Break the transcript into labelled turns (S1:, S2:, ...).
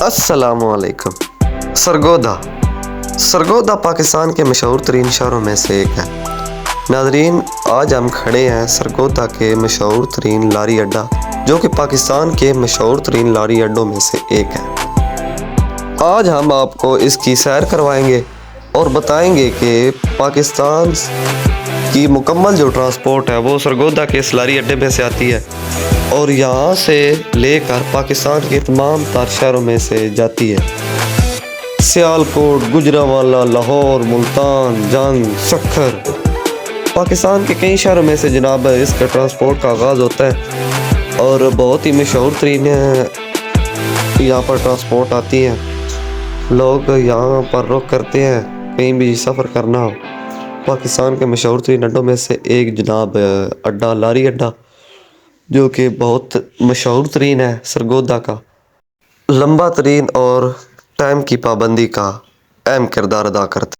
S1: السلام علیکم۔ سرگودا پاکستان کے مشہور ترین شہروں میں سے ایک ہے۔ ناظرین، آج ہم کھڑے ہیں سرگودا کے مشہور ترین لاری اڈا، جو کہ پاکستان کے مشہور ترین لاری اڈوں میں سے ایک ہے۔ آج ہم آپ کو اس کی سیر کروائیں گے اور بتائیں گے کہ پاکستان کی مکمل جو ٹرانسپورٹ ہے وہ سرگودا کے اس لاری اڈے میں سے آتی ہے اور یہاں سے لے کر پاکستان کے تمام تر شہروں میں سے جاتی ہے۔ سیالکوٹ، گوجرانوالہ، لاہور، ملتان، جنگ، سکھر، پاکستان کے کئی شہروں میں سے جناب اس کا ٹرانسپورٹ کا آغاز ہوتا ہے اور بہت ہی مشہور ترین یہاں پر ٹرانسپورٹ آتی ہے۔ لوگ یہاں پر رخ کرتے ہیں کہیں بھی سفر کرنا ہو۔ پاکستان کے مشہور ترین اڈوں میں سے ایک جناب اڈا لاری اڈا، جو کہ بہت مشہور ترین ہے سرگودا کا، لمبا ترین اور ٹائم کی پابندی کا اہم کردار ادا کرتا ہے۔